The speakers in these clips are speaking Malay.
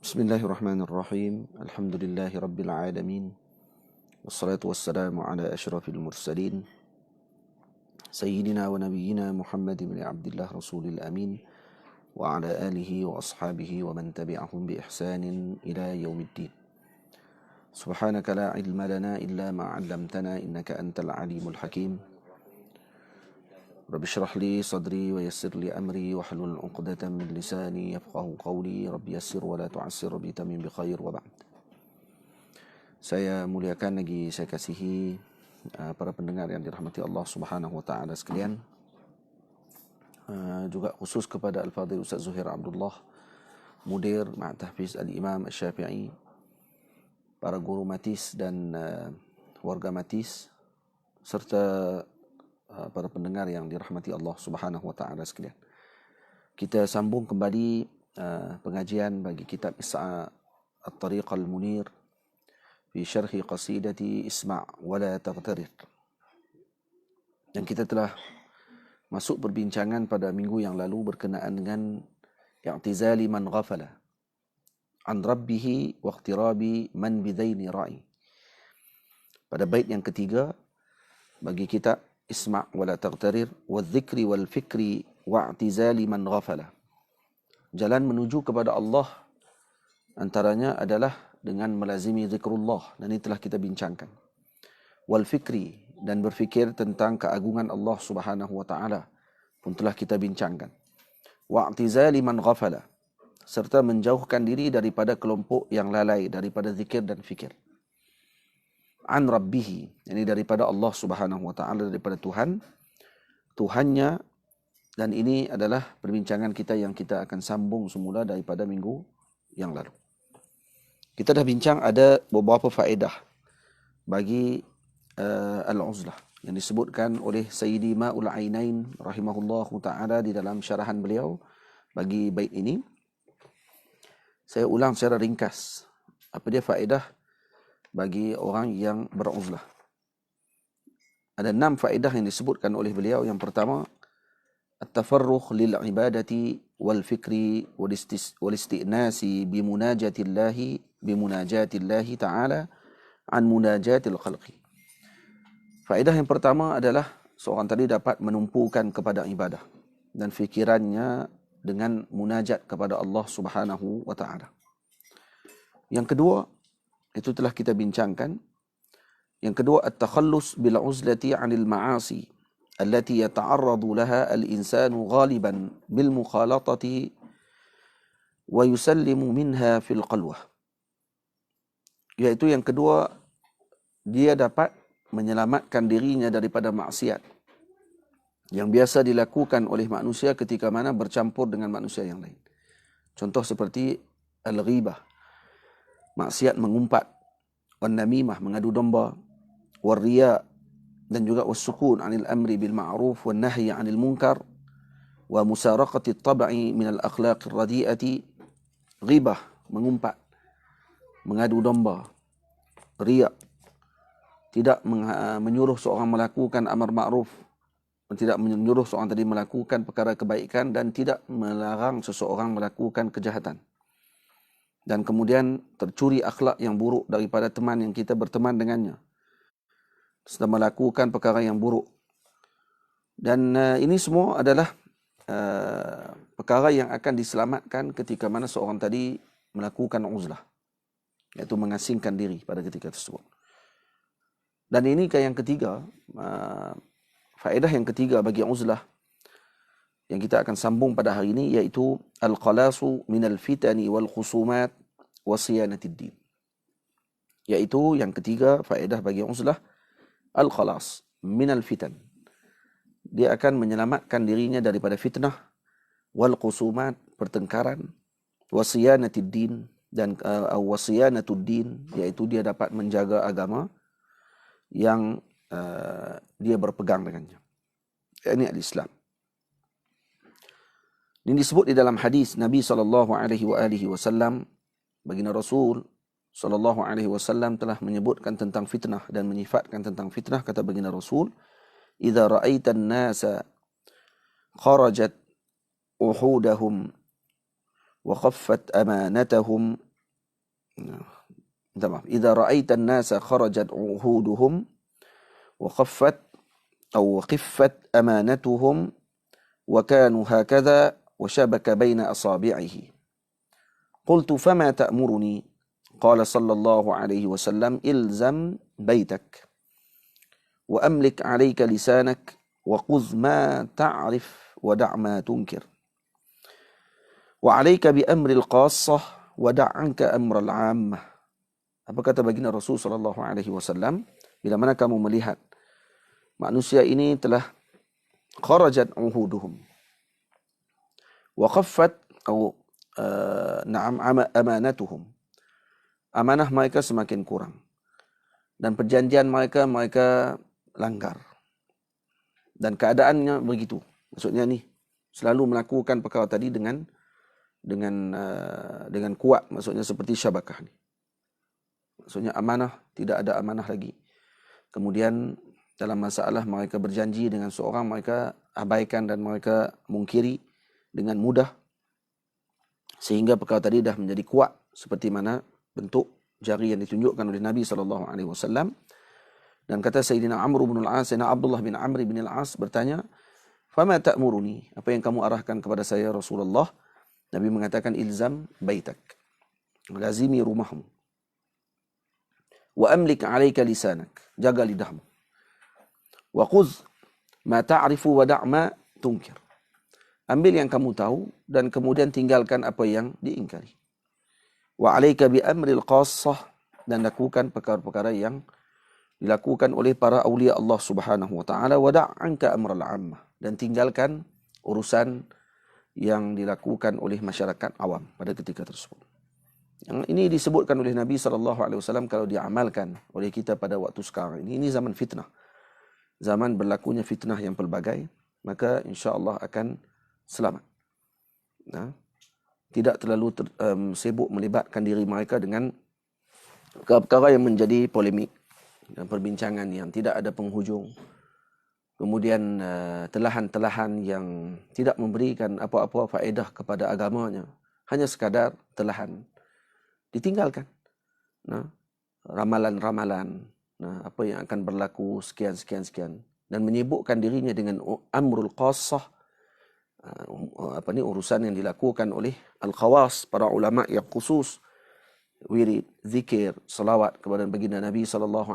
Bismillahirrahmanirrahim. Alhamdulillahi Rabbil Alamin. Wassalatu wassalamu ala ashrafil mursalin. Sayyidina wa nabiyyina Muhammad ibn Abdullah Rasulil Amin. Wa ala alihi wa ashabihi wa man tabi'ahum bi ihsanin ila yaumiddin. Subhanaka la ilma lana illa ma 'allamtana innaka antal alimul hakim. Rabbi shrah li sadri wa yassir li amri wa hlul 'uqdatam min lisani yafqahu qawli. Rabbi yassir wa la tu'assir bi tamim bi khair wa ba'd. Saya muliakan lagi saya kasihi para pendengar yang dirahmati Allah Subhanahu wa taala sekalian. Juga khusus kepada Al-Fadhil Ustaz Zuhair Abdullah, Mudir Ma'had Tahfiz Al-Imam Asy-Syafi'i, para guru Matis dan warga Matis, serta para pendengar yang dirahmati Allah Subhanahu wa taala sekalian. Kita sambung kembali pengajian bagi kitab Is'a' At-Tariq Al-Munir fi syarhi qasidati Isma' wa la taghtarir. Dan kita telah masuk perbincangan pada minggu yang lalu berkenaan dengan i'tizali man ghafala an rabbih wa iqtirabi man bidaini ra'i. Pada bait yang ketiga bagi kitab Isma' wa la taghtarir wa dzikri wal fikri wa i'tizali man ghafala. Jalan menuju kepada Allah antaranya adalah dengan melazimi zikrullah, dan ini telah kita bincangkan. Wal fikri, dan berfikir tentang keagungan Allah Subhanahu wa taala pun telah kita bincangkan. Wa i'tizali man ghafala, serta menjauhkan diri daripada kelompok yang lalai daripada zikir dan fikir. An rabbih, ini daripada Allah Subhanahu wa taala, daripada Tuhannya, dan ini adalah perbincangan kita yang kita akan sambung semula daripada minggu yang lalu. Kita dah bincang ada beberapa faedah bagi al-uzlah yang disebutkan oleh Sayyidi Ma'ul Ainain rahimahullahu ta'ala di dalam syarahan beliau bagi bait ini. Saya ulang secara ringkas. Apa dia faedah bagi orang yang beruzlah? Ada 6 faedah yang disebutkan oleh beliau. Yang pertama, at-tafarrugh lil ibadati wal fikri wal istinasi bimunajatillahi ta'ala an munajatil khalqi. Faedah yang pertama adalah seorang tadi dapat menumpukan kepada ibadah dan fikirannya dengan munajat kepada Allah Subhanahu wa taala. Yang kedua, itu telah kita bincangkan. Yang kedua, at-takhallus bil uzlati 'anil ma'asi allati yata'arradu laha al-insanu ghaliban bil mukhalatati wa yusallimu minha fil qalwah. Yaitu yang kedua, dia dapat menyelamatkan dirinya daripada maksiat yang biasa dilakukan oleh manusia ketika mana bercampur dengan manusia yang lain. Contoh seperti al-ghibah, maksiat mengumpat, wan namimah, mengadu domba, war riya, dan juga was-sukun 'anil amri bil ma'ruf wan nahyi 'anil munkar, wa musaraqati at-tab'i min al-akhlaqir radi'ati. Ghibah, mengumpat, mengadu domba, riya, tidak menyuruh seorang melakukan amar ma'ruf, tidak menyuruh seorang tadi melakukan perkara kebaikan, dan tidak melarang seseorang melakukan kejahatan. Dan kemudian tercuri akhlak yang buruk daripada teman yang kita berteman dengannya, sedang melakukan perkara yang buruk. Dan ini semua adalah perkara yang akan diselamatkan ketika mana seorang tadi melakukan uzlah, iaitu mengasingkan diri pada ketika tersebut. Dan ini yang ketiga, faedah yang ketiga bagi uzlah yang kita akan sambung pada hari ini, iaitu al-khalasu minal fitani wal khusumat wa siyanatid din. Iaitu yang ketiga faedah bagi uzlah, al-khalas minal fitan. Dia akan menyelamatkan dirinya daripada fitnah, wal khusumat, pertengkaran, wa siyanatid din, dan wasiyanatud din, iaitu dia dapat menjaga agama yang dia berpegang dengannya, yakni al-Islam. Ini disebut di dalam hadis Nabi SAW, baginda Rasul SAW telah menyebutkan tentang fitnah dan menyifatkan tentang fitnah. Kata baginda Rasul, "Idza ra'aitan nasa kharajat uhudahum wa khaffat amanatahum Minta maaf. Idza ra'aita an-nasa kharajat 'uhuduhum wa khaffat aw khiffat amanatuhum wa kanu hakadha wa shabaka baina asabi'ihi. Qultu fama ta'muruni? Qala sallallahu alaihi wasallam ilzam baitak wa amlik 'alayka lisanak wa khudh ma ta'rif wa da' ma tunkir. Wa 'alayka bi amril qassah wa da' 'anka amral 'ammah. Apa kata baginda Rasul sallallahu alaihi wasallam? Bila mana kamu melihat manusia ini telah kharajat uhuduhum wa khaffat atau amanatuhum. Amanah mereka semakin kurang dan perjanjian mereka langgar. Dan keadaannya begitu. Maksudnya ni selalu melakukan perkara tadi dengan kuat, maksudnya seperti syabakah ni. Maksudnya amanah, tidak ada amanah lagi. Kemudian dalam masalah mereka berjanji dengan seorang, mereka abaikan dan mereka mungkiri dengan mudah. Sehingga perkara tadi dah menjadi kuat seperti mana bentuk jari yang ditunjukkan oleh Nabi SAW. Dan kata Sayyidina Amr bin al-As, Sayyidina Abdullah bin Amr bin al-As bertanya, "Fama ta'muruni?" Apa yang kamu arahkan kepada saya Rasulullah? Nabi mengatakan, "Ilzam baitak." Lazimi rumahmu. Wa amlik 'alayka lisanak, jaga lidahmu. Wa khudh ma ta'rifu wa da' ma tunkir. Ambil yang kamu tahu dan kemudian tinggalkan apa yang diingkari. Wa 'alayka bi amril qassah, dan lakukan perkara-perkara yang dilakukan oleh para aulia Allah Subhanahu wa taala. Wa da' 'anka amral 'ammah, dan tinggalkan urusan yang dilakukan oleh masyarakat awam pada ketika tersebut. Yang ini disebutkan oleh Nabi SAW kalau diamalkan oleh kita pada waktu sekarang. Ini zaman fitnah. Zaman berlakunya fitnah yang pelbagai. Maka insya-Allah akan selamat. Tidak terlalu sibuk melibatkan diri mereka dengan perkara yang menjadi polemik dan perbincangan yang tidak ada penghujung. Kemudian telahan-telahan yang tidak memberikan apa-apa faedah kepada agamanya. Hanya sekadar telahan. Ditinggalkan. Ramalan-ramalan. Apa yang akan berlaku sekian. Dan menyibukkan dirinya dengan amrul qassah. Urusan yang dilakukan oleh al-khawas, para ulama yang khusus. Wirid, zikir, salawat kepada baginda Nabi SAW.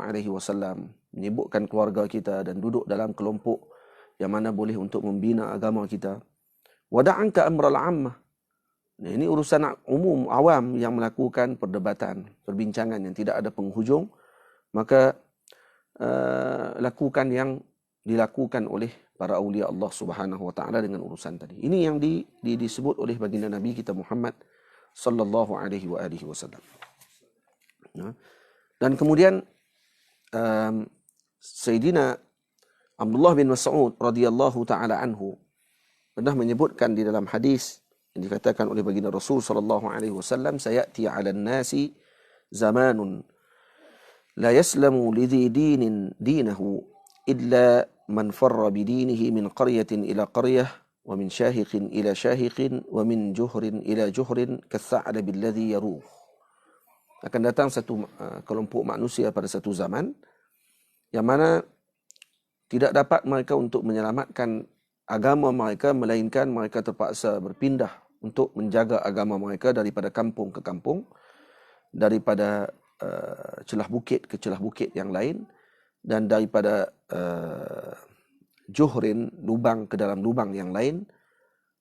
Menyibukkan keluarga kita dan duduk dalam kelompok yang mana boleh untuk membina agama kita. Wada'anka amral 'ammah. Ini urusan umum, awam yang melakukan perdebatan, perbincangan yang tidak ada penghujung. Maka lakukan yang dilakukan oleh para aulia Allah Subhanahu wa taala dengan urusan tadi. Ini yang disebut oleh baginda Nabi kita Muhammad sallallahu alaihi wasallam. Dan kemudian Sayyidina Abdullah bin Mas'ud radhiyallahu taala anhu pernah menyebutkan di dalam hadis yang dikatakan oleh baginda Rasul sallallahu alaihi wasallam, sayati 'alan nasi zamanun la yaslamu lidhi dinin dinahu illa man farra bidinihi min qaryatin ila qaryah wa min shahiqin ila shahiqin wa min juhrin ila juhrin kath'alabi alladhi yaruh. Akan datang satu kelompok manusia pada satu zaman yang mana tidak dapat mereka untuk menyelamatkan agama mereka, melainkan mereka terpaksa berpindah untuk menjaga agama mereka daripada kampung ke kampung, daripada celah bukit ke celah bukit yang lain, dan daripada juhrin, lubang ke dalam lubang yang lain,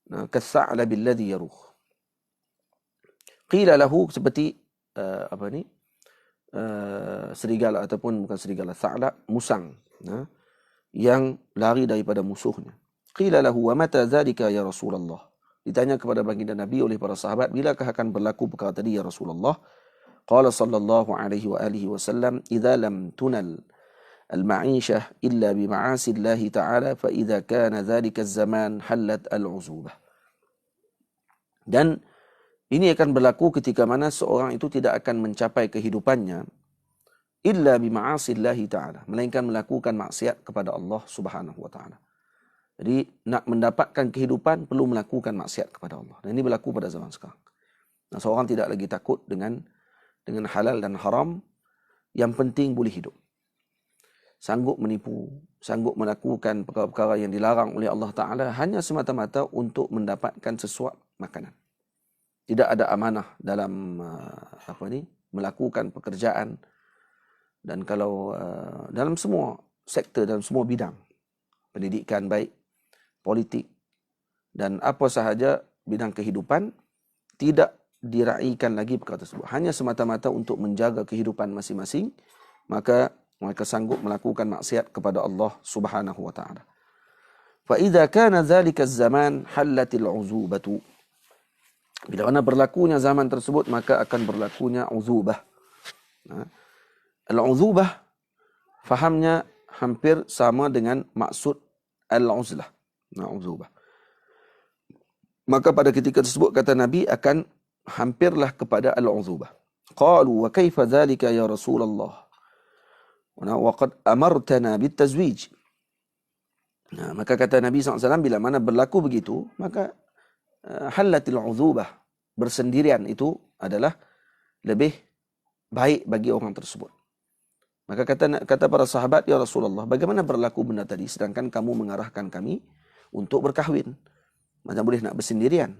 kas'alabi alladhi yaruh. Qila lahu, seperti serigala, ataupun bukan serigala, tha'lab, musang, yang lari daripada musuhnya. Qila lahu wa mata dzalika ya Rasulullah. Ditanya kepada baginda Nabi oleh para sahabat, bilakah akan berlaku perkara tadi ya Rasulullah? Qala sallallahu alaihi wa alihi wasallam, idza lam tunal al-ma'ishah illa bi ma'asi Allah ta'ala fa idza kana dzalika az-zaman halat al-'uzubah. Dan ini akan berlaku ketika mana seorang itu tidak akan mencapai kehidupannya illa bi ma'asi Allah ta'ala, melainkan melakukan maksiat kepada Allah Subhanahu wa taala. Jadi nak mendapatkan kehidupan perlu melakukan maksiat kepada Allah. Dan ini berlaku pada zaman sekarang. Seorang tidak lagi takut dengan dengan halal dan haram, yang penting boleh hidup. Sanggup menipu, sanggup melakukan perkara-perkara yang dilarang oleh Allah Ta'ala hanya semata-mata untuk mendapatkan sesuap makanan. Tidak ada amanah dalam melakukan pekerjaan, dan kalau dalam semua sektor, dalam semua bidang, pendidikan baik, politik, dan apa sahaja bidang kehidupan, tidak diraikan lagi perkara tersebut. Hanya semata-mata untuk menjaga kehidupan masing-masing, maka mereka sanggup melakukan maksiat kepada Allah Subhanahu wa taala. Fa idza kana dzalika az-zaman hallatil uzubatu. Bila mana berlakunya zaman tersebut, maka akan berlakunya uzubah. Al-uzubah fahamnya hampir sama dengan maksud al-uzlah. Uzubah. Maka pada ketika tersebut kata Nabi akan hampirlah kepada al-uzubah. Qalu wa kaifa dzalika ya Rasulullah? Wa qad amartana bitazwij. Maka kata Nabi SAW, bila mana berlaku begitu, maka halatil uzubah, bersendirian itu adalah lebih baik bagi orang tersebut. Maka kata para sahabat, ya Rasulullah, bagaimana berlaku benda tadi sedangkan kamu mengarahkan kami untuk berkahwin? Macam boleh nak bersendirian?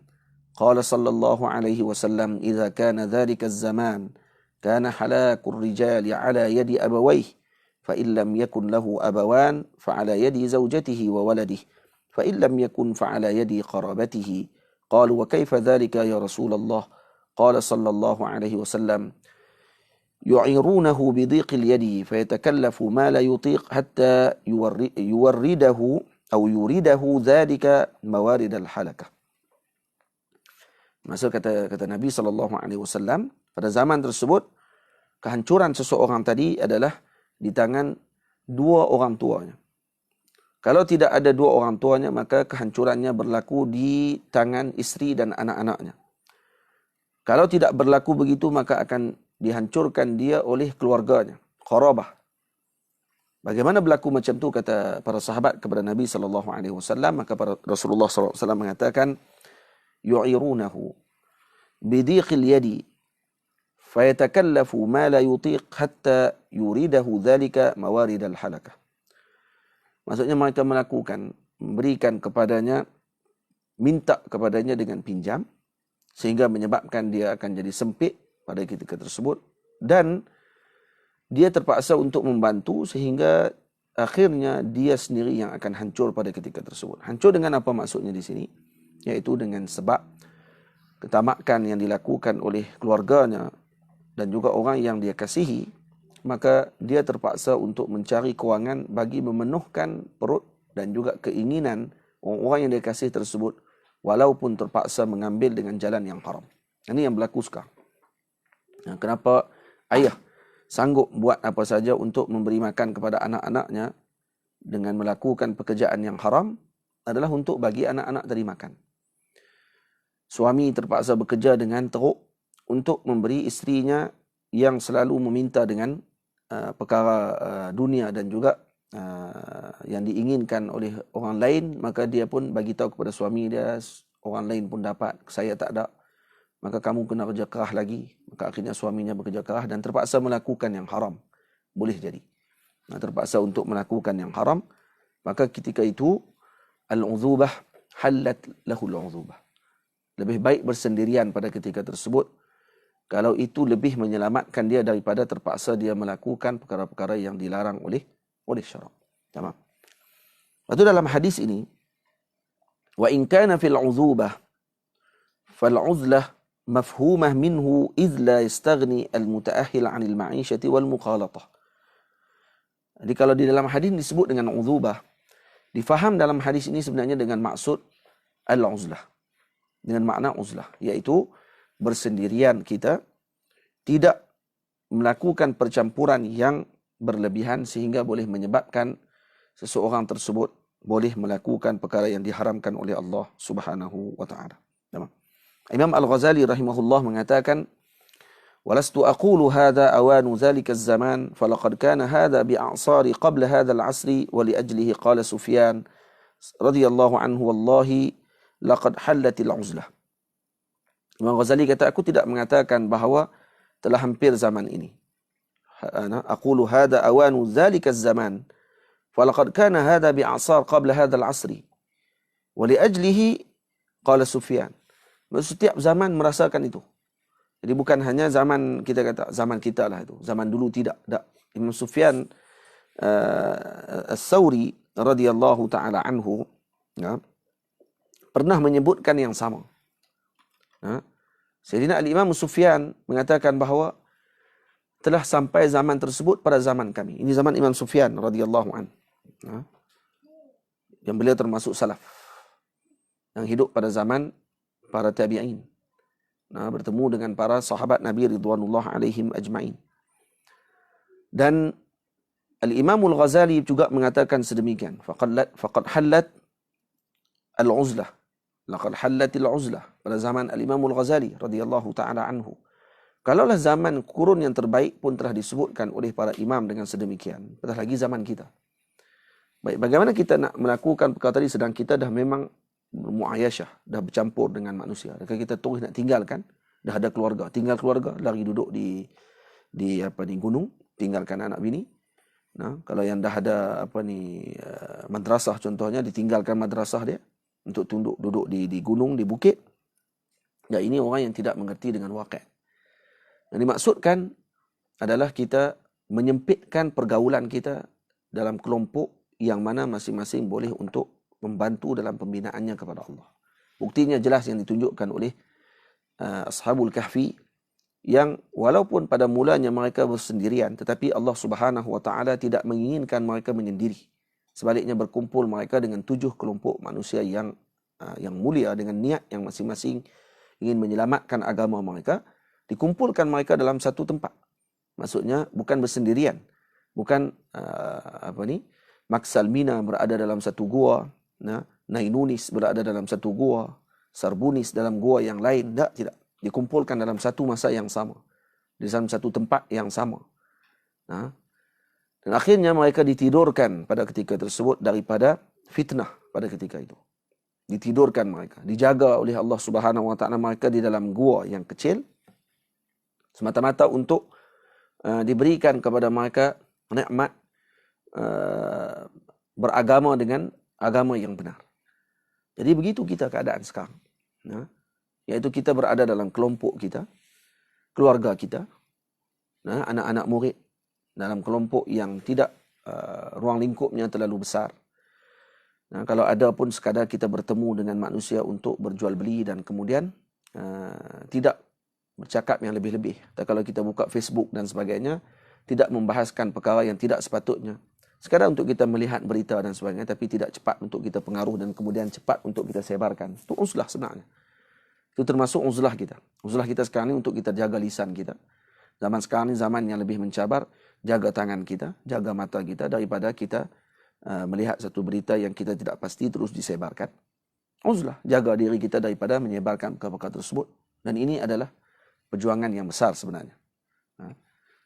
Qala sallallahu alaihi wasallam, idza kana dhalika az-zaman kana halakul rijali ala yadi abawayh, fa in lam yakun lahu abawan fa ala yadi zawjatihi wa waladihi, fa in lam yakun fa ala yadi qarabatihi. Qalu wa kaifa dhalika ya Rasulullah? Qala sallallahu alaihi wasallam, yu'irunahu bidhiqil yadi fayatakallafu ma la yutiq hatta yuwarridahu atau yuridahu dhalika mawarid al-halakah. Maksud kata Nabi SAW, pada zaman tersebut kehancuran seseorang tadi adalah di tangan dua orang tuanya. Kalau tidak ada dua orang tuanya, maka kehancurannya berlaku di tangan isteri dan anak-anaknya. Kalau tidak berlaku begitu, maka akan dihancurkan dia oleh keluarganya, qarabah. Bagaimana berlaku macam tu, kata para sahabat kepada Nabi SAW, maka Rasulullah SAW mengatakan, yu'irunahu bidhiqil yadi fayatakallafu ma la yutiq hatta yuridahu dhalika mawarid al-halakah. Maksudnya mereka memberikan kepadanya, minta kepadanya dengan pinjam, sehingga menyebabkan dia akan jadi sempit pada ketika tersebut, dan dia terpaksa untuk membantu sehingga akhirnya dia sendiri yang akan hancur pada ketika tersebut. Hancur dengan apa maksudnya di sini? Yaitu dengan sebab ketamakan yang dilakukan oleh keluarganya dan juga orang yang dia kasihi, maka dia terpaksa untuk mencari kewangan bagi memenuhkan perut dan juga keinginan orang yang dia kasih tersebut, walaupun terpaksa mengambil dengan jalan yang haram. Ini yang berlaku sekarang. Kenapa ayah sanggup buat apa saja untuk memberi makan kepada anak-anaknya dengan melakukan pekerjaan yang haram adalah untuk bagi anak-anak tadi makan. Suami terpaksa bekerja dengan teruk untuk memberi isterinya yang selalu meminta dengan perkara dunia dan juga yang diinginkan oleh orang lain, maka dia pun bagi tahu kepada suami dia, orang lain pun dapat, saya tak ada, maka kamu kena kerja kerah lagi. Maka akhirnya suaminya bekerja kerah dan terpaksa melakukan yang haram. Boleh jadi. Terpaksa untuk melakukan yang haram, maka ketika itu al-uzubah halat lahul uzubah. Lebih baik bersendirian pada ketika tersebut, kalau itu lebih menyelamatkan dia daripada terpaksa dia melakukan perkara-perkara yang dilarang oleh syarak. Tamam. Lepas tu dalam hadis ini, wa in kana fil uzubah fal uzlah mafhumah minhu idh la yastaghni al mutaahhil 'anil ma'ishati wal mukhalatah. Jadi kalau di dalam hadis disebut dengan uzubah, difaham dalam hadis ini sebenarnya dengan maksud al-uzlah. Dengan makna uzlah, iaitu bersendirian kita, tidak melakukan percampuran yang berlebihan sehingga boleh menyebabkan seseorang tersebut boleh melakukan perkara yang diharamkan oleh Allah Subhanahu wa taala. Imam Al-Ghazali rahimahullah mengatakan, walastu aqulu hadha awanu dhalika az-zaman falaqad kana hadha bi'a'sari qabla hadha al-'asri wa li ajlihi qala Sufyan radhiyallahu anhu wallahi laqad hallatil uzlah. Imam Ghazali kata, aku tidak mengatakan bahawa telah hampir zaman ini. Aqulu hadha awanu dzalika zaman falaqad kana hadha bi'asar qabla hadha al-'asri wa li ajlihi qala Sufyan. Setiap zaman merasakan itu. Jadi bukan hanya zaman kita kata zaman kita lah itu, zaman dulu tidak. Imam Sufyan As-Sawri radhiyallahu taala anhu pernah menyebutkan yang sama. Sayyidina Al-Imam Sufyan mengatakan bahawa telah sampai zaman tersebut pada zaman kami. Ini zaman Imam Sufyan radhiyallahu anhu. Yang beliau termasuk salaf yang hidup pada zaman para tabi'in. Bertemu dengan para sahabat Nabi ridwanullah alaihim ajma'in. Dan Al-Imam Al-Ghazali juga mengatakan sedemikian. Faqad hallat al-uzlah. Laqad hallatil uzlah. Pada zaman Al-Imam Al-Ghazali radhiyallahu taala anhu. Kalaulah zaman kurun yang terbaik pun telah disebutkan oleh para imam dengan sedemikian, apatah lagi zaman kita. Baik, bagaimana kita nak melakukan perkara tadi sedang kita dah memang muayasyah, dah bercampur dengan manusia. Dan kita terus nak tinggalkan, dah ada keluarga, tinggal keluarga, lari duduk di gunung, tinggalkan anak bini. Kalau yang dah ada madrasah contohnya, ditinggalkan madrasah dia untuk duduk di gunung, di bukit. Ya, ini orang yang tidak mengerti dengan waqi'. Yang dimaksudkan adalah kita menyempitkan pergaulan kita dalam kelompok yang mana masing-masing boleh untuk membantu dalam pembinaannya kepada Allah. Buktinya jelas yang ditunjukkan oleh Ashabul Kahfi, yang walaupun pada mulanya mereka bersendirian, tetapi Allah Subhanahu wa taala tidak menginginkan mereka menyendiri. Sebaliknya berkumpul mereka dengan 7 kelompok manusia yang mulia dengan niat yang masing-masing ingin menyelamatkan agama mereka. Dikumpulkan mereka dalam satu tempat. Maksudnya bukan bersendirian. Bukan Maksal Mina berada dalam satu gua, Nainunis berada dalam satu gua, Sarbunis dalam gua yang lain. Tidak. Dikumpulkan dalam satu masa yang sama. Di dalam satu tempat yang sama. Dan akhirnya mereka ditidurkan pada ketika tersebut daripada fitnah pada ketika itu. Ditidurkan mereka. Dijaga oleh Allah Subhanahu wa taala mereka di dalam gua yang kecil. Semata-mata untuk diberikan kepada mereka nikmat beragama dengan agama yang benar. Jadi begitu kita keadaan sekarang. Iaitu kita berada dalam kelompok kita, keluarga kita, anak-anak murid, dalam kelompok yang tidak ruang lingkupnya terlalu besar. Kalau ada pun sekadar kita bertemu dengan manusia untuk berjual beli dan kemudian tidak bercakap yang lebih-lebih. Kalau kita buka Facebook dan sebagainya, tidak membahaskan perkara yang tidak sepatutnya. Sekadar untuk kita melihat berita dan sebagainya, tapi tidak cepat untuk kita pengaruh dan kemudian cepat untuk kita sebarkan. Itu uzlah sebenarnya. Itu termasuk uzlah kita. Uzlah kita sekarang ini untuk kita jaga lisan kita. Zaman sekarang ini zaman yang lebih mencabar. Jaga tangan kita, jaga mata kita daripada kita melihat satu berita yang kita tidak pasti terus disebarkan. Uzlah, jaga diri kita daripada menyebarkan perkara tersebut. Dan ini adalah perjuangan yang besar sebenarnya.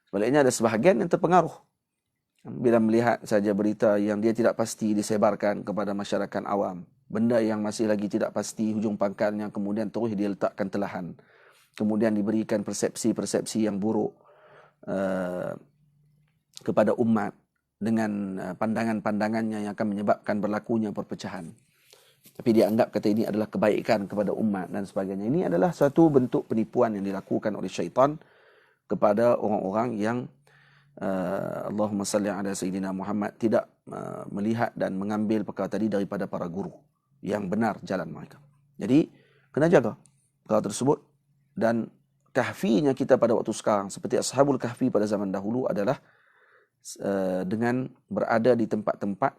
Sebaliknya ada sebahagian yang terpengaruh. Bila melihat saja berita yang dia tidak pasti disebarkan kepada masyarakat awam. Benda yang masih lagi tidak pasti hujung pangkalnya, kemudian terus diletakkan telahan. Kemudian diberikan persepsi-persepsi yang buruk kepada umat dengan pandangan-pandangannya yang akan menyebabkan berlakunya perpecahan. Tapi dia anggap kata ini adalah kebaikan kepada umat dan sebagainya. Ini adalah satu bentuk penipuan yang dilakukan oleh syaitan kepada orang-orang yang Allahumma salli ala Sayyidina Muhammad tidak melihat dan mengambil perkara tadi daripada para guru yang benar jalan mereka. Jadi kena jaga perkara tersebut. Dan kahfinya kita pada waktu sekarang seperti Ashabul Kahfi pada zaman dahulu adalah dengan berada di tempat-tempat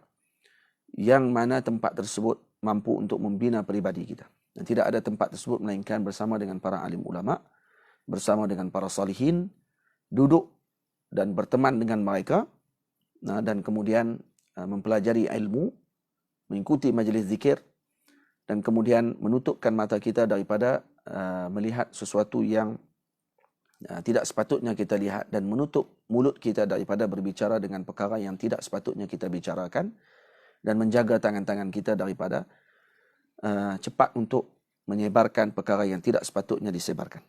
yang mana tempat tersebut mampu untuk membina peribadi kita. Dan tidak ada tempat tersebut melainkan bersama dengan para alim ulama, bersama dengan para salihin, duduk dan berteman dengan mereka, dan kemudian mempelajari ilmu, mengikuti majlis zikir, dan kemudian menutupkan mata kita daripada melihat sesuatu yang tidak sepatutnya kita lihat, dan menutup mulut kita daripada berbicara dengan perkara yang tidak sepatutnya kita bicarakan, dan menjaga tangan-tangan kita daripada cepat untuk menyebarkan perkara yang tidak sepatutnya disebarkan.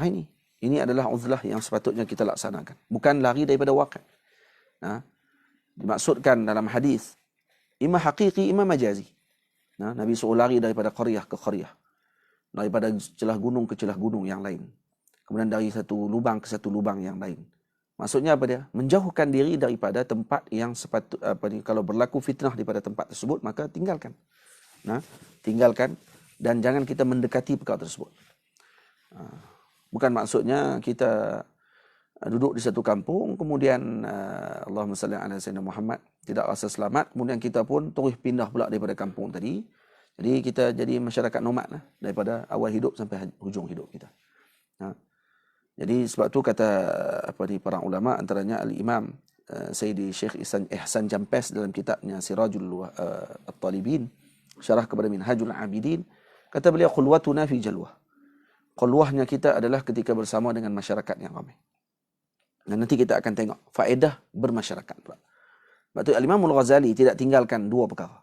Ini Ini adalah uzlah yang sepatutnya kita laksanakan. Bukan lari daripada waqi'. Dimaksudkan dalam hadis, imma haqiqi, imma majazi. Nabi suruh lari daripada qaryah ke qaryah. Daripada celah gunung ke celah gunung yang lain. Kemudian dari satu lubang ke satu lubang yang lain. Maksudnya apa dia? Menjauhkan diri daripada tempat yang kalau berlaku fitnah daripada tempat tersebut, maka tinggalkan. Tinggalkan dan jangan kita mendekati perkara tersebut. Bukan maksudnya kita duduk di satu kampung, kemudian Allahumma salli ala sayyidina Muhammad, tidak rasa selamat, kemudian kita pun terus pindah pula daripada kampung tadi. Jadi kita jadi masyarakat nomad lah, daripada awal hidup sampai hujung hidup kita. Jadi sebab tu kata para ulama, antaranya Al-Imam Sayyidi Syekh Ihsan Jampes dalam kitabnya Sirajul At-Talibin, syarah kepada Minhajul Abidin, kata beliau, khulwatuna fi jalwah. Khulwahnya kita adalah ketika bersama dengan masyarakat yang ramai. Dan nanti kita akan tengok faedah bermasyarakat pula. Sebab tu Al-Imam Al-Ghazali tidak tinggalkan dua perkara.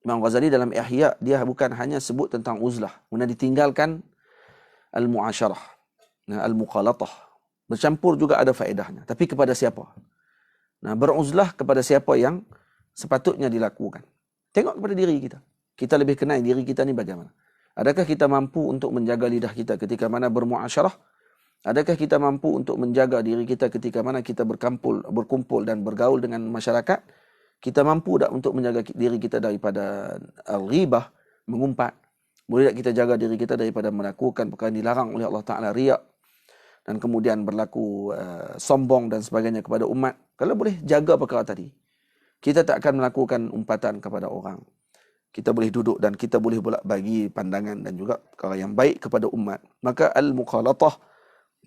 Imam Ghazali dalam Ihya, dia bukan hanya sebut tentang uzlah, kemudian ditinggalkan al-mu'asyarah, al-muqalatah. Bercampur juga ada faedahnya. Tapi kepada siapa? Beruzlah kepada siapa yang sepatutnya dilakukan. Tengok kepada diri kita. Kita lebih kenal diri kita ni bagaimana. Adakah kita mampu untuk menjaga lidah kita ketika mana bermuasyarah? Adakah kita mampu untuk menjaga diri kita ketika mana kita berkumpul dan bergaul dengan masyarakat? Kita mampu tak untuk menjaga diri kita daripada al-ghibah, mengumpat? Boleh tak kita jaga diri kita daripada melakukan perkara yang dilarang oleh Allah Ta'ala, riak, dan kemudian berlaku sombong dan sebagainya kepada umat? Kalau boleh jaga perkara tadi, kita tak akan melakukan umpatan kepada orang. Kita boleh duduk dan kita boleh pula bagi pandangan dan juga perkara yang baik kepada umat. Maka al-muqalatah,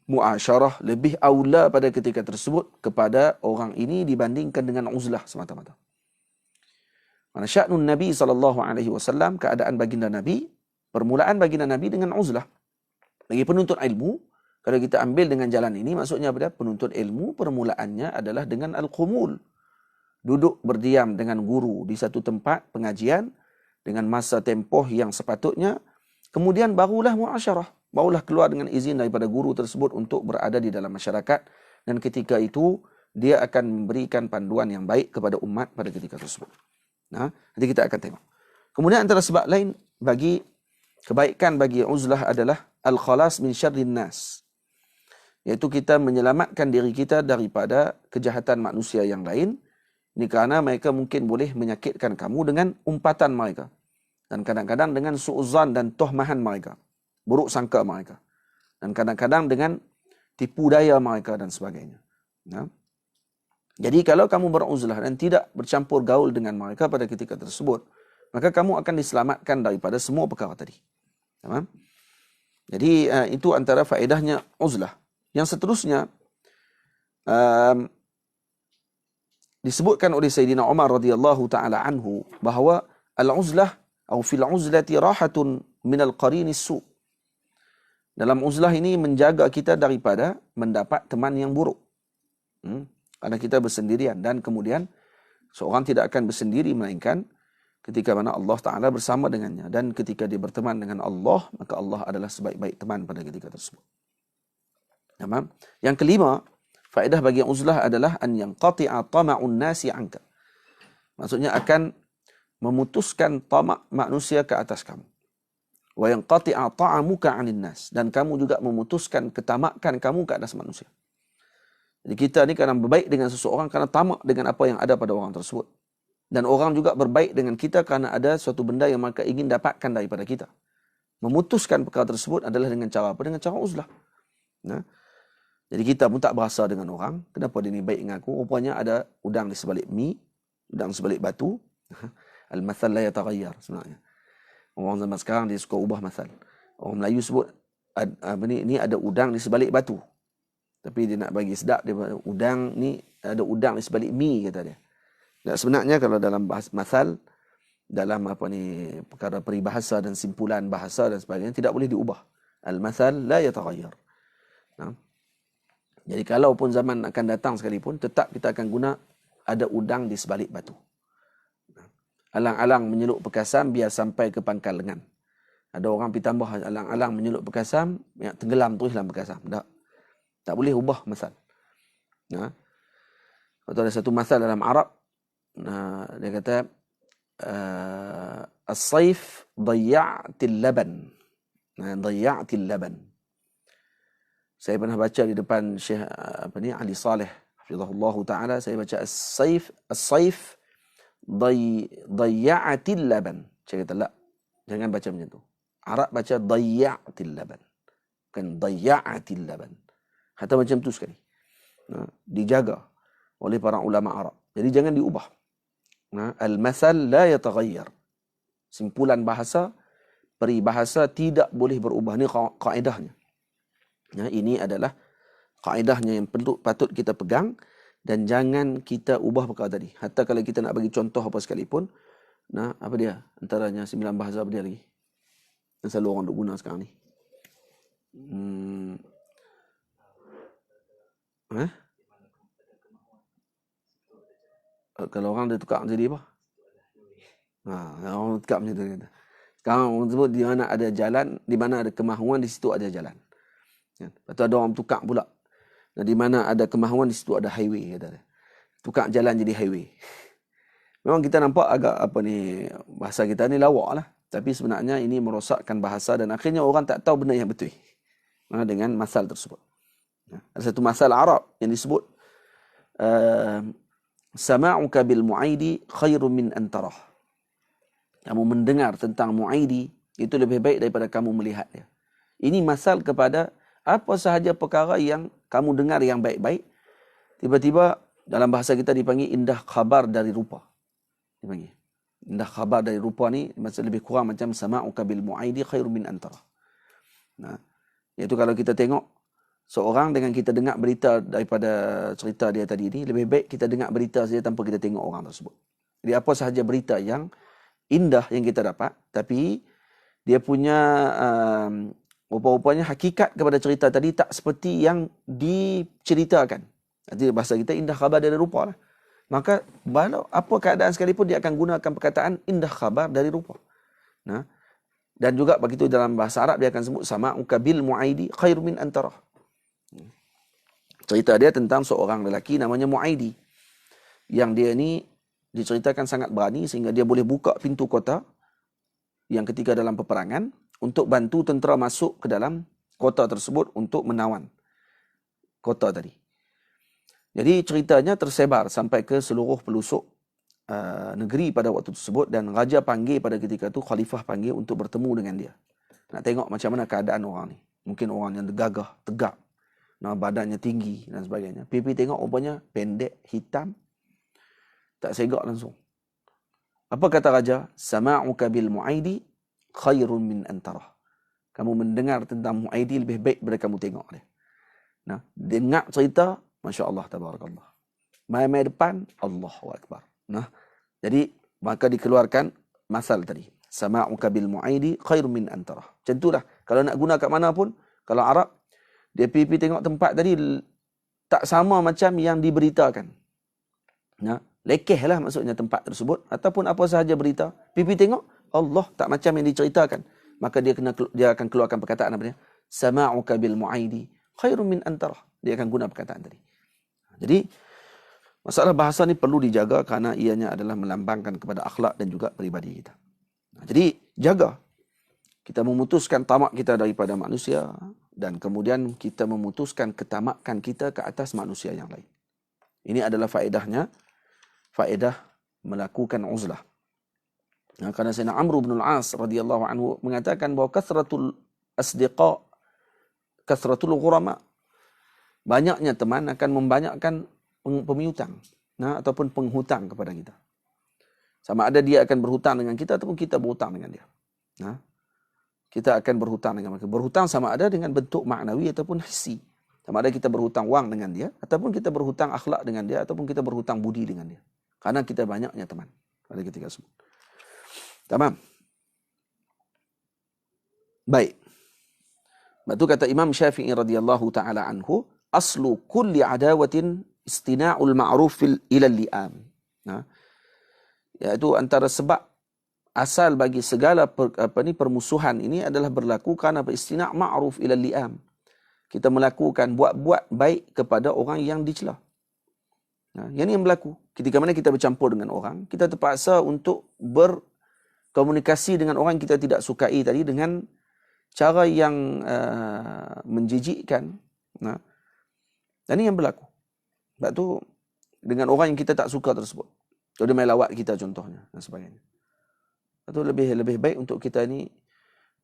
muasyarah, lebih aula pada ketika tersebut kepada orang ini dibandingkan dengan uzlah semata-mata. Mana sya'nun Nabi SAW, keadaan baginda Nabi, permulaan baginda Nabi dengan uzlah. Bagi penuntut ilmu, kalau kita ambil dengan jalan ini, maksudnya apa dia? Penuntut ilmu permulaannya adalah dengan al-qumul. Duduk berdiam dengan guru di satu tempat pengajian, dengan masa tempoh yang sepatutnya, kemudian barulah muasyarah, barulah keluar dengan izin daripada guru tersebut untuk berada di dalam masyarakat, dan ketika itu dia akan memberikan panduan yang baik kepada umat pada ketika tersebut. Nanti kita akan tengok. Kemudian antara sebab lain bagi kebaikan bagi uzlah adalah al-khalas min syarrin nas, iaitu kita menyelamatkan diri kita daripada kejahatan manusia yang lain. Ini kerana mereka mungkin boleh menyakitkan kamu dengan umpatan mereka. Dan kadang-kadang dengan su'uzan dan tohmahan mereka. Buruk sangka mereka. Dan kadang-kadang dengan tipu daya mereka dan sebagainya. Jadi kalau kamu beruzlah dan tidak bercampur gaul dengan mereka pada ketika tersebut, maka kamu akan diselamatkan daripada semua perkara tadi. Jadi itu antara faedahnya uzlah. Yang seterusnya, disebutkan oleh Sayyidina Umar radhiyallahu taala anhu bahawa al-uzlah atau fil uzlati rahatun min al-qarin as-su. Dalam uzlah ini menjaga kita daripada mendapat teman yang buruk. Karena kita bersendirian, dan kemudian seorang tidak akan bersendiri melainkan ketika mana Allah Taala bersama dengannya, dan ketika dia berteman dengan Allah, maka Allah adalah sebaik-baik teman pada ketika tersebut. Yang kelima, faedah bagi uzlah adalah an yanqati'a tama'un nasi 'anka. Maksudnya akan memutuskan tamak manusia ke atas kamu. Wa yanqati'a ta'amuka 'anil nas, dan kamu juga memutuskan ketamakan kamu ke atas manusia. Jadi kita ni kadang berbaik dengan seseorang kerana tamak dengan apa yang ada pada orang tersebut. Dan orang juga berbaik dengan kita kerana ada suatu benda yang mereka ingin dapatkan daripada kita. Memutuskan perkara tersebut adalah dengan cara apa? Dengan cara uzlah. Jadi kita pun tak berasa dengan orang, kenapa dia ni baik dengan aku? Rupanya ada udang di sebalik mi, udang di sebalik batu. Al-mathal la yataghayyar sebenarnya. Orang zaman sekarang dia suka ubah mathal. Orang Melayu sebut ni ada udang di sebalik batu. Tapi dia nak bagi sedap, dia udang ni ada udang di sebalik mi, kata dia. Dan sebenarnya kalau dalam mathal, dalam perkara peribahasa dan simpulan bahasa dan sebagainya, tidak boleh diubah. Al-mathal la yataghayyar. Jadi kalaupun zaman akan datang sekalipun, tetap kita akan guna ada udang di sebalik batu. Alang-alang menyeluk pekasam biar sampai ke pangkal lengan. Ada orang pergi tambah alang-alang menyeluk pekasam, tenggelam terus dalam pekasam. Tak. Tak boleh ubah masal. Atau ada satu masal dalam Arab, dia kata as-sayf dayya'til laban. Dayya'til laban. Saya pernah baca di depan Syekh Ali Saleh hafizahullah taala, saya baca as-sayf dayya'til laban. Saya kata la, jangan baca macam tu. Arab baca dayya'til laban, bukan dayya'til laban. Kata macam tu sekali. Dijaga oleh para ulama Arab. Jadi jangan diubah. Al-masal la yataghayyar. Simpulan bahasa, peribahasa tidak boleh berubah. Ini kaedahnya. Ini adalah kaedahnya yang patut kita pegang dan jangan kita ubah perkara tadi. Hatta kalau kita nak bagi contoh apa sekalipun, apa dia? Antaranya 9 bahasa apa dia lagi? Yang selalu orang duk guna sekarang ni. Kalau orang dia tukar jadi apa? Orang tukar macam tu kata. Sekarang orang sebut di mana ada jalan, di mana ada kemahuan, di situ ada jalan. Lepas tu ada orang tukar pula. Di mana ada kemahuan, di situ ada highway. Kata dia. Tukar jalan jadi highway. Memang kita nampak agak bahasa kita ni lawak lah. Tapi sebenarnya ini merosakkan bahasa dan akhirnya orang tak tahu benda yang betul dengan masal tersebut. Ada satu masal Arab yang disebut sama'uka bil mu'aidi khairun min antarah. Kamu mendengar tentang mu'aidi itu lebih baik daripada kamu melihat dia. Ini masal kepada apa sahaja perkara yang kamu dengar yang baik-baik, tiba-tiba dalam bahasa kita dipanggil indah khabar dari rupa. Dipanggil indah khabar dari rupa ni masih lebih kurang macam sama'uka bil mu'aidi khairun min antara. Iaitu kalau kita tengok seorang dengan kita dengar berita daripada cerita dia tadi ni, lebih baik kita dengar berita saja tanpa kita tengok orang tersebut. Jadi apa sahaja berita yang indah yang kita dapat, tapi dia punya rupa-rupanya hakikat kepada cerita tadi tak seperti yang diceritakan. Jadi bahasa kita indah khabar dari rupa lah. Maka walau apa keadaan sekalipun dia akan gunakan perkataan indah khabar dari rupa. Dan juga begitu dalam bahasa Arab dia akan sebut sama'uka bil mu'aidi khair min antara. Cerita dia tentang seorang lelaki namanya Mu'aidi. Yang dia ni diceritakan sangat berani sehingga dia boleh buka pintu kota yang ketika dalam peperangan untuk bantu tentera masuk ke dalam kota tersebut untuk menawan kota tadi. Jadi ceritanya tersebar sampai ke seluruh pelosok negeri pada waktu tersebut dan raja panggil pada ketika itu, khalifah panggil untuk bertemu dengan dia. Nak tengok macam mana keadaan orang ni. Mungkin orang yang gagah, tegak, badannya tinggi dan sebagainya. Pipi tengok rupanya pendek, hitam, tak segak langsung. Apa kata raja? Sama'uka bil mu'aidi khairun min antara. Kamu mendengar tentang Mu'aidi lebih baik daripada kamu tengok dia. Dengar cerita, Masya Allah, tabarakallah. Mai-mai depan, Allahu Akbar. Jadi, maka dikeluarkan masal tadi. Sama'uka bil mu'aidi khairun min antara. Macam itulah. Kalau nak guna kat mana pun, kalau Arab, dia pergi tengok tempat tadi, tak sama macam yang diberitakan. Lekehlah maksudnya tempat tersebut. Ataupun apa sahaja berita. Pergi tengok, Allah tak macam yang diceritakan. Maka dia akan keluarkan perkataan apa dia? Sama'uka bil mu'aidi khairun min antara. Dia akan guna perkataan tadi. Jadi, masalah bahasa ni perlu dijaga kerana ianya adalah melambangkan kepada akhlak dan juga peribadi kita. Jadi, jaga. Kita memutuskan tamak kita daripada manusia dan kemudian kita memutuskan ketamakan kita ke atas manusia yang lain. Ini adalah faedahnya, faedah melakukan uzlah. Kerana Sayyidina Amr bin al-As radhiyallahu anhu mengatakan bahawa kasratul asdiqa kasratul ghurama. Banyaknya teman akan membanyakkan pemiutang ataupun penghutang kepada kita. Sama ada dia akan berhutang dengan kita ataupun kita berhutang dengan dia. Kita akan berhutang dengan mereka. Berhutang sama ada dengan bentuk maknawi ataupun hissi. Sama ada kita berhutang wang dengan dia ataupun kita berhutang akhlak dengan dia ataupun kita berhutang budi dengan dia. Karena kita banyaknya teman pada ketika tersebut. Tamam. Baik. Sebab tu kata Imam Syafi'i radhiyallahu taala anhu, aslu kulli adawatin istina'ul ma'ruf ila li'am. Iaitu antara sebab asal bagi segala permusuhan ini adalah berlaku kerana istina' ma'ruf ila li'am. kita melakukan buat-buat baik kepada orang yang dicela. Yang ini yang berlaku. Ketika mana kita bercampur dengan orang, kita terpaksa untuk berkomunikasi dengan orang yang kita tidak sukai tadi dengan cara yang menjijikkan. Dan ini yang berlaku. Sebab tu dengan orang yang kita tak suka tersebut. Kalau dia main lawat kita contohnya dan sebagainya. Itu lebih baik untuk kita ni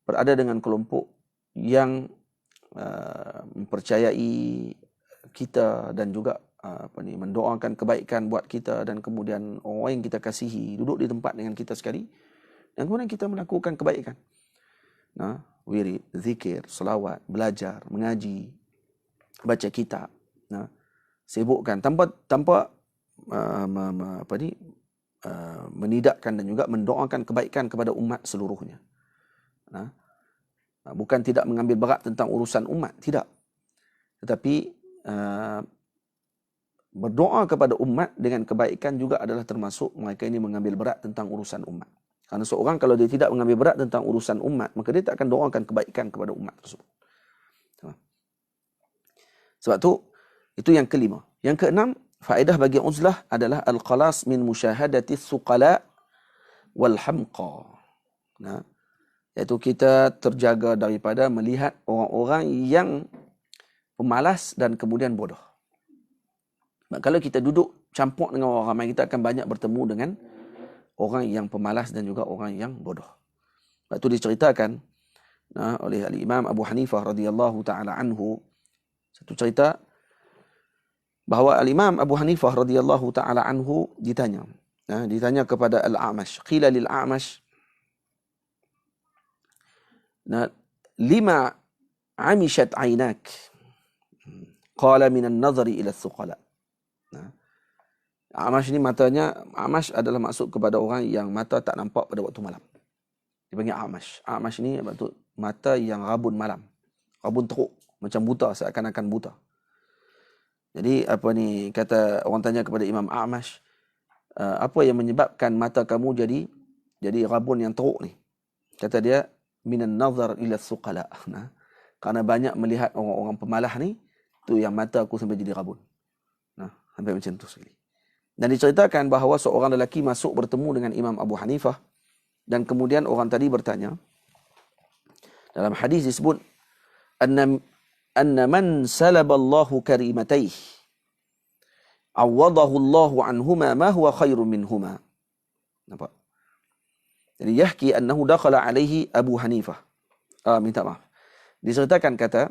berada dengan kelompok yang mempercayai kita dan juga mendoakan kebaikan buat kita, dan kemudian orang yang kita kasihi duduk di tempat dengan kita sekali, dan kemudian kita melakukan kebaikan. Wirid, zikir, selawat, belajar, mengaji, baca kitab, sibukkan tanpa menidakkan dan juga mendoakan kebaikan kepada umat seluruhnya. Bukan tidak mengambil berat tentang urusan umat, tidak. Tetapi berdoa kepada umat dengan kebaikan juga adalah termasuk mereka ini mengambil berat tentang urusan umat. Karena seorang kalau dia tidak mengambil berat tentang urusan umat, maka dia tak akan doakan kebaikan kepada umat tersebut. Sebab itu yang kelima. Yang keenam, faedah bagi uzlah adalah al-khalas min musyahadati suqala wal hamqa. Iaitu kita terjaga daripada melihat orang-orang yang pemalas dan kemudian bodoh. Kalau kita duduk campur dengan orang ramai, kita akan banyak bertemu dengan orang yang pemalas dan juga orang yang bodoh. Sebab itu diceritakan oleh Al-Imam Abu Hanifah radhiyallahu ta'ala anhu, satu cerita bahawa Al-Imam Abu Hanifah radhiyallahu ta'ala anhu ditanya kepada Al-A'mash, qila lil-A'mash lima amishat aynak, qala minan nazari ila thuqala. A'mash ni matanya, A'mash adalah maksud kepada orang yang mata tak nampak pada waktu malam. Dipanggil A'mash. A'mash ni maksud mata yang rabun malam. Rabun teruk, macam buta, seakan-akan buta. Jadi kata orang tanya kepada Imam A'mash, apa yang menyebabkan mata kamu jadi rabun yang teruk ni? Kata dia, minan nazar ila thuqala. Karena banyak melihat orang-orang pemalas ni, tu yang mata aku sampai jadi rabun. Sampai macam tu sekali. Dan diceritakan bahawa seorang lelaki masuk bertemu dengan Imam Abu Hanifah, dan kemudian orang tadi bertanya, dalam hadis disebut anna man salaballahu karimatayh awadahu Allahu anhuma ma huwa khairun minhuma. Nampak? Jadi yahki annahu dakhala alaihi Abu Hanifah. Minta maaf. Diceritakan kata,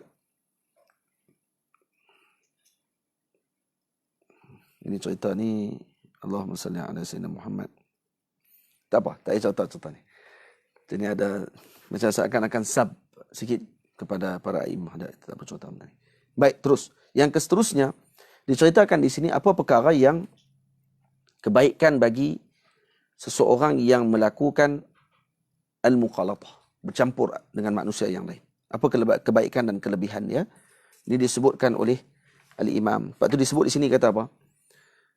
ini cerita ni, Allahumma salli ala sayyidina Muhammad. Tak apa, tak payah cerita ni. Ini ada macam seakan-akan sab sikit kepada para imam. Tak bercerita benda ni. Baik, terus. Yang seterusnya, diceritakan di sini apa perkara yang kebaikan bagi seseorang yang melakukan al-muqalatah, bercampur dengan manusia yang lain. Apa kebaikan dan kelebihan dia? Ini disebutkan oleh al-imam. Lepas tu disebut di sini kata apa?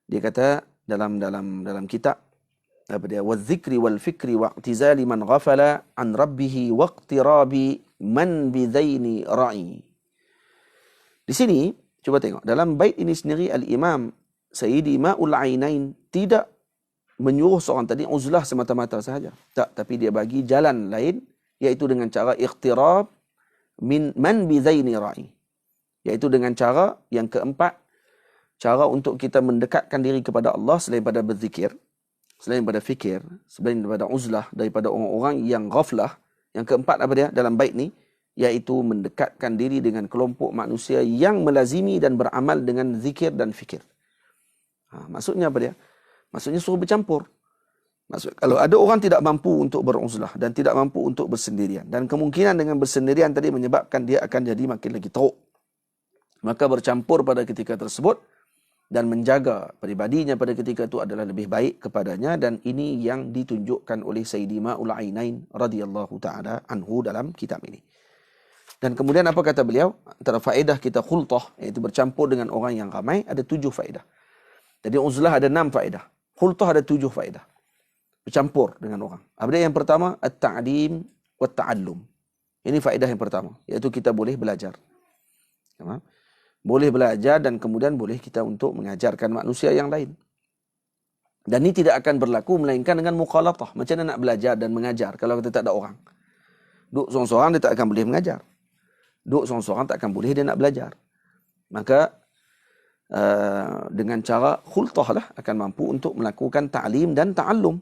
Dia kata dalam kitab apa dia, wadzikri wal fikri wa'tizali man ghafala an rabbih waqtirabi man bidzaini ra'i. Di sini cuba tengok dalam bait ini sendiri, al-Imam Sayyidi Ma'ul Ainain tidak menyuruh seorang tadi uzlah semata-mata sahaja. Tak, tapi dia bagi jalan lain, iaitu dengan cara iqtirab min man bidzaini ra'i. Iaitu dengan cara yang keempat, cara untuk kita mendekatkan diri kepada Allah selain daripada berzikir, selain daripada fikir, selain daripada uzlah, daripada orang-orang yang ghaflah. Yang keempat apa dia dalam bait ni? Iaitu mendekatkan diri dengan kelompok manusia yang melazimi dan beramal dengan zikir dan fikir. Maksudnya apa dia? Maksudnya suruh bercampur. Maksud, kalau ada orang tidak mampu untuk beruzlah dan tidak mampu untuk bersendirian, dan kemungkinan dengan bersendirian tadi menyebabkan dia akan jadi makin lagi teruk, maka bercampur pada ketika tersebut dan menjaga peribadinya pada ketika itu adalah lebih baik kepadanya. Dan ini yang ditunjukkan oleh Sayyidi Ma'ul Ainain radhiyallahu ta'ala anhu dalam kitab ini. Dan kemudian apa kata beliau? Antara faedah kita khultah, iaitu bercampur dengan orang yang ramai, ada 7 faedah. Jadi uzlah ada 6 faedah. Khultah ada 7 faedah. Bercampur dengan orang. Apa dia yang pertama? At-ta'lim wa ta'allum. Ini faedah yang pertama, iaitu kita boleh belajar. Faham? Boleh belajar dan kemudian boleh kita untuk mengajarkan manusia yang lain. Dan ini tidak akan berlaku melainkan dengan mukhalatah. Macam mana nak belajar dan mengajar kalau kita tak ada orang? Duduk seorang-seorang dia tak akan boleh mengajar. Duduk seorang-seorang tak akan boleh dia nak belajar. Maka dengan cara khultah lah akan mampu untuk melakukan ta'lim dan ta'allum.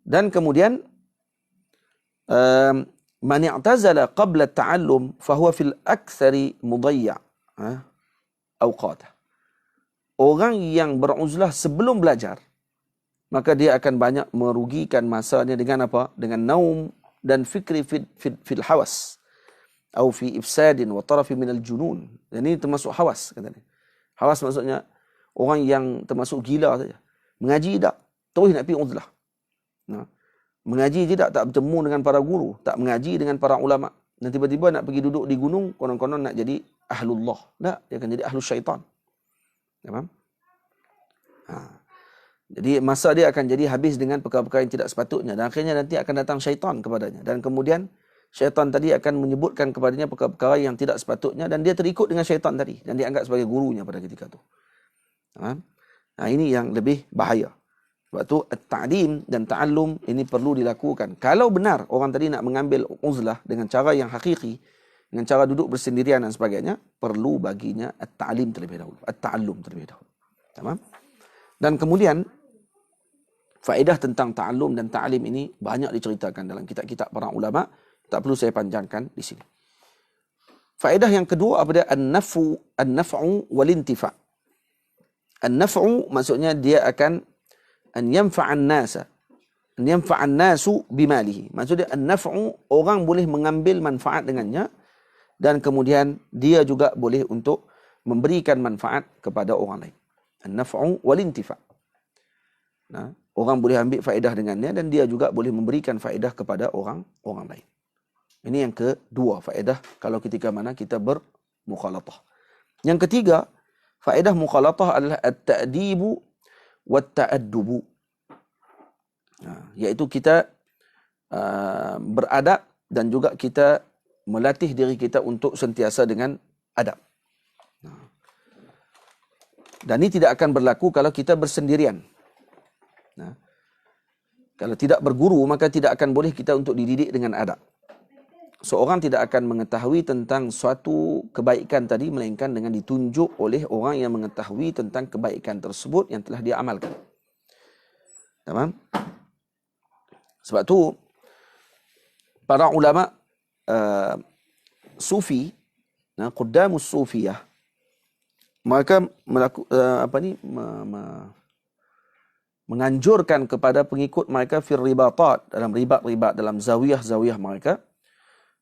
Dan kemudian man i'tazala qabla ta'allum fahuwa fil aktsari mudayya' awqatah. Orang yang beruzlah sebelum belajar, maka dia akan banyak merugikan masanya dengan apa? Dengan naum dan fikri fil hawas. Atau fi ifsadin wa tarafi minal junun. Dan ini termasuk hawas, katanya. Hawas maksudnya orang yang termasuk gila saja. Mengaji tak, terus nak pergi uzlah. Nah, mengaji tidak, tak bertemu dengan para guru, tak mengaji dengan para ulama. Dan tiba-tiba nak pergi duduk di gunung, konon-konon nak jadi ahlullah. Tak, dia akan jadi ahlus syaitan. Faham? Jadi masa dia akan jadi habis dengan perkara-perkara yang tidak sepatutnya. Dan akhirnya nanti akan datang syaitan kepadanya. Dan kemudian syaitan tadi akan menyebutkan kepadanya perkara-perkara yang tidak sepatutnya. Dan dia terikut dengan syaitan tadi. Dan dianggap sebagai gurunya pada ketika itu. Nah, ini yang lebih bahaya. Sebab tu at-ta'lim dan ta'allum ini perlu dilakukan. Kalau benar orang tadi nak mengambil uzlah dengan cara yang hakiki, dengan cara duduk bersendirian dan sebagainya, perlu baginya at-ta'lim terlebih dahulu, at-ta'allum terlebih dahulu. Tamam? Dan kemudian faedah tentang ta'allum dan ta'lim ini banyak diceritakan dalam kitab-kitab para ulama, tak perlu saya panjangkan di sini. Faedah yang kedua apa dia? An-naf'u wal intifa'. An-naf'u maksudnya dia akan an yanfa'an nasa. An yanfa'an nasu bimalihi. Maksudnya an-naf'u orang boleh mengambil manfaat dengannya. Dan kemudian dia juga boleh untuk memberikan manfaat kepada orang lain. An-naf'u wal-intifa'. Nah, orang boleh ambil faedah dengannya dan dia juga boleh memberikan faedah kepada orang lain. Ini yang kedua faedah kalau ketika mana kita bermukhalatah. Yang ketiga, faedah mukhalatah adalah at-ta'dibu wat-ta'addubu. Nah, iaitu kita beradab dan juga kita melatih diri kita untuk sentiasa dengan adab. Dan ini tidak akan berlaku kalau kita bersendirian. Kalau tidak berguru, maka tidak akan boleh kita untuk dididik dengan adab. Seorang tidak akan mengetahui tentang suatu kebaikan tadi, melainkan dengan ditunjuk oleh orang yang mengetahui tentang kebaikan tersebut yang telah dia amalkan. Tamam? Sebab tu, para ulama Sufi, Quddamus Sufiyah, mereka menganjurkan kepada pengikut mereka fil ribatat, dalam ribat-ribat, dalam zawiyah-zawiyah mereka,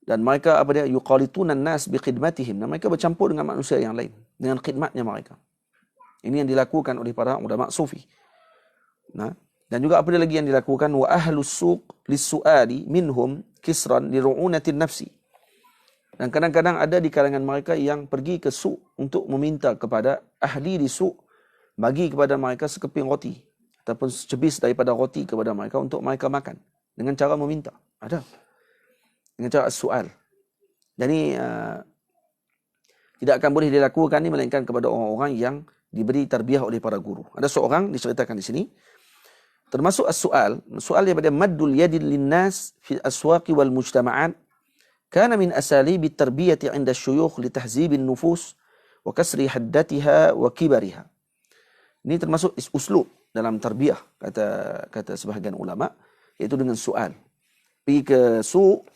dan mereka yuqalitunan nas bikhidmatihim, dan mereka bercampur dengan manusia yang lain dengan khidmatnya mereka. Ini yang dilakukan oleh para ulama Sufi. Dan juga apa lagi yang dilakukan? Wa ahlus suq lis-su'ali minhum kisran li ru'unatin nafsi. Dan kadang-kadang ada di kalangan mereka yang pergi ke suq untuk meminta kepada ahli di suq bagi kepada mereka sekeping roti ataupun secebis daripada roti kepada mereka untuk mereka makan dengan cara meminta. Ada. Dengan cara soal. Dan ini tidak akan boleh dilakukan ni melainkan kepada orang-orang yang diberi tarbiyah oleh para guru. Ada seorang diceritakan di sini. Termasuk as-su'al daripada maddul yadil linnas fi aswaqi wal mujtama'at kana min asalibi tarbiyati 'inda syuyukh li tahzibin nufus wa kasri haddatiha wa kibariha. Ini termasuk uslub dalam tarbiyah kata sebahagian ulama, iaitu dengan soal. Pergi ke suq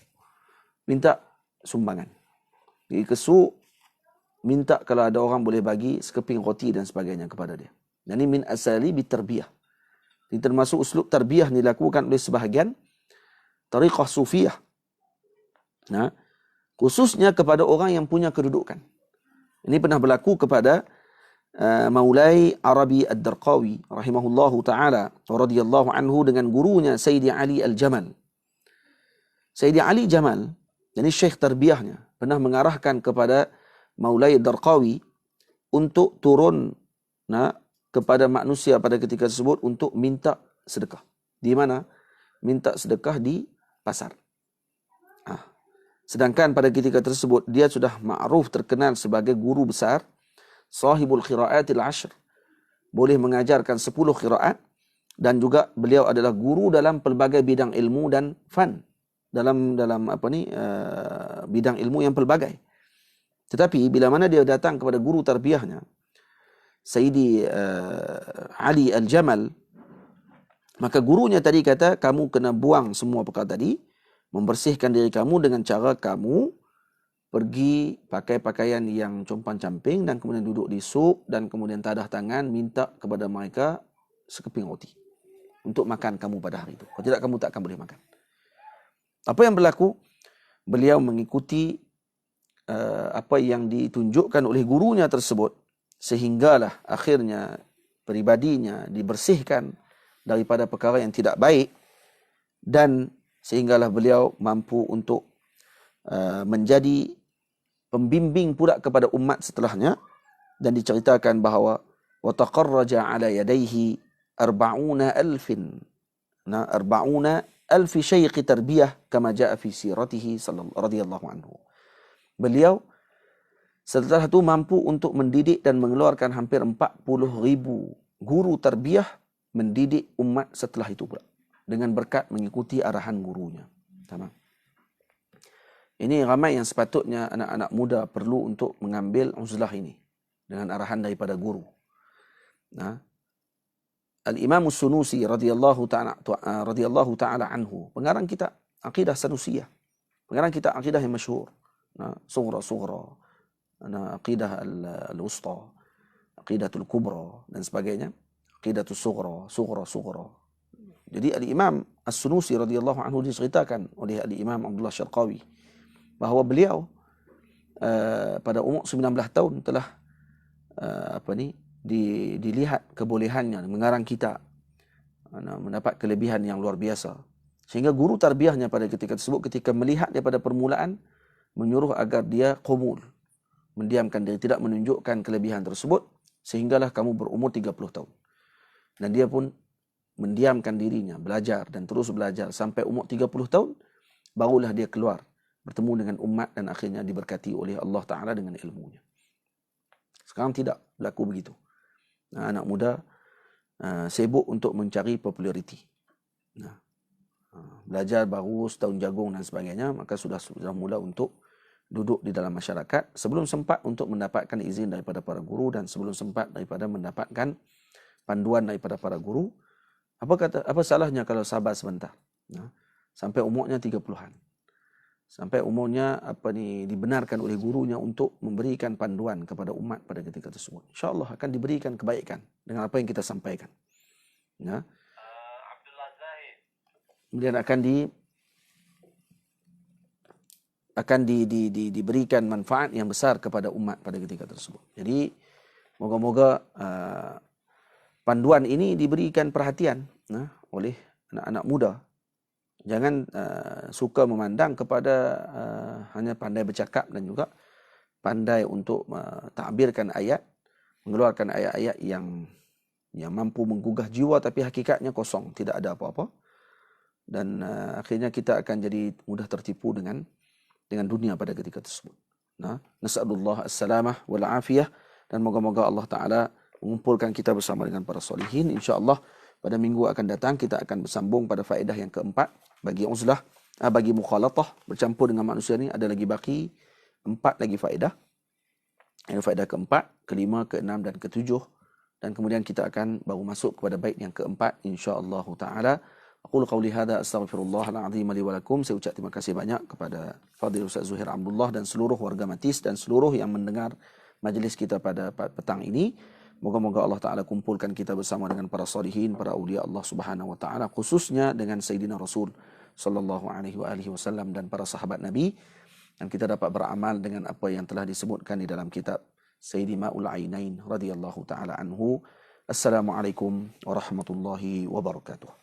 minta sumbangan. Pergi ke suq minta kalau ada orang boleh bagi sekeping roti dan sebagainya kepada dia. Dan ini min asalibi tarbiyah. Ini termasuk uslub tarbiyah yang dilakukan oleh sebahagian tariqah sufiyah. Khususnya kepada orang yang punya kedudukan. Ini pernah berlaku kepada Maulai Arabi Ad-Darqawi rahimahullahu ta'ala wa radiyallahu anhu dengan gurunya Sayyidi Ali Al-Jamal. Sayyidi Ali Jamal, ini syekh tarbiyahnya, pernah mengarahkan kepada Maulai Ad-Darqawi untuk turun kepada manusia pada ketika tersebut untuk minta sedekah. Di mana? Minta sedekah di pasar. Sedangkan pada ketika tersebut dia sudah ma'ruf terkenal sebagai guru besar, sahibul qiraatil ashr, boleh mengajarkan 10 qiraat, dan juga beliau adalah guru dalam pelbagai bidang ilmu dan fan, dalam bidang ilmu yang pelbagai. Tetapi bila mana dia datang kepada guru tarbiyahnya, Sayyidi Ali Al-Jamal, maka gurunya tadi kata, kamu kena buang semua perkara tadi, membersihkan diri kamu dengan cara kamu pergi pakai pakaian yang compang-camping dan kemudian duduk di sup dan kemudian tadah tangan minta kepada mereka sekeping roti untuk makan kamu pada hari itu. Kalau tidak, kamu tak akan boleh makan. Apa yang berlaku? Beliau mengikuti apa yang ditunjukkan oleh gurunya tersebut, sehinggalah akhirnya peribadinya dibersihkan daripada perkara yang tidak baik, dan sehinggalah beliau mampu untuk menjadi pembimbing pula kepada umat setelahnya. Dan diceritakan bahawa wa taqarraja ala yadayhi 40,000 syekh tarbiyah kama jaa fi siratihi radhiyallahu anhu. Beliau setelah itu mampu untuk mendidik dan mengeluarkan hampir 40,000 guru tarbiyah mendidik umat setelah itu pula, dengan berkat mengikuti arahan gurunya. Tamam. Ini ramai yang sepatutnya anak-anak muda perlu untuk mengambil uzlah ini dengan arahan daripada guru. Nah, Al-Imam As-Sunusi radhiyallahu taala anhu, pengarang kitab Aqidah Sanusiyah, pengarang kitab akidah yang masyhur. Nah, Sughra, Aqidah Al-Wusta, Aqidatul Kubra dan sebagainya. Aqidatul Sughra. Jadi Al-Imam As-Sunusi radhiyallahu anhu diceritakan oleh Al-Imam Abdullah Syarqawi bahawa beliau pada umur 19 tahun telah dilihat kebolehannya mengarang kitab, mendapat kelebihan yang luar biasa. Sehingga guru tarbiyahnya pada ketika tersebut, ketika melihat daripada permulaan, menyuruh agar dia qumul, mendiamkan diri, tidak menunjukkan kelebihan tersebut, sehinggalah kamu berumur 30 tahun. Dan dia pun mendiamkan dirinya, belajar dan terus belajar sampai umur 30 tahun, barulah dia keluar bertemu dengan umat dan akhirnya diberkati oleh Allah Ta'ala dengan ilmunya. Sekarang tidak berlaku begitu. Anak muda sibuk untuk mencari populariti. Belajar baru setahun jagung dan sebagainya, maka sudah mula untuk duduk di dalam masyarakat sebelum sempat untuk mendapatkan izin daripada para guru dan sebelum sempat daripada mendapatkan panduan daripada para guru. Apa salahnya kalau sabar sebentar, sampai umurnya 30-an, sampai umurnya dibenarkan oleh gurunya untuk memberikan panduan kepada umat pada ketika tersebut. InsyaAllah akan diberikan kebaikan dengan apa yang kita sampaikan. Kemudian akan diberikan manfaat yang besar kepada umat pada ketika tersebut. Jadi moga-moga panduan ini diberikan perhatian oleh anak-anak muda. Jangan suka memandang kepada hanya pandai bercakap dan juga pandai untuk takbirkan ayat, mengeluarkan ayat-ayat yang mampu menggugah jiwa tapi hakikatnya kosong, tidak ada apa-apa. Dan akhirnya kita akan jadi mudah tertipu dengan dunia pada ketika tersebut. Nas'alullah as-salamah wal afiyah, dan moga-moga Allah Ta'ala mengumpulkan kita bersama dengan para solihin. InsyaAllah pada minggu akan datang kita akan bersambung pada faedah yang keempat. Bagi uzlah, bagi mukhalatah, bercampur dengan manusia ni ada lagi baki 4 lagi faedah. Faedah keempat, kelima, keenam dan ketujuh. Dan kemudian kita akan baru masuk kepada bait yang keempat insya-Allah Ta'ala. Aqulu qawli hadha astaghfirullahal azim li wa lakum. Saya ucap terima kasih banyak kepada Fadil Ustaz Zuhair Abdullah dan seluruh warga Matis dan seluruh yang mendengar majlis kita pada petang ini. Moga-moga Allah Ta'ala kumpulkan kita bersama dengan para salihin, para awliya Allah Subhanahu Wa Ta'ala, khususnya dengan Sayyidina Rasul Sallallahu Alaihi Wasallam dan para sahabat Nabi. Dan kita dapat beramal dengan apa yang telah disebutkan di dalam kitab Sayyidi Ma'ul Ainain radhiyallahu ta'ala anhu. Assalamualaikum warahmatullahi wabarakatuh.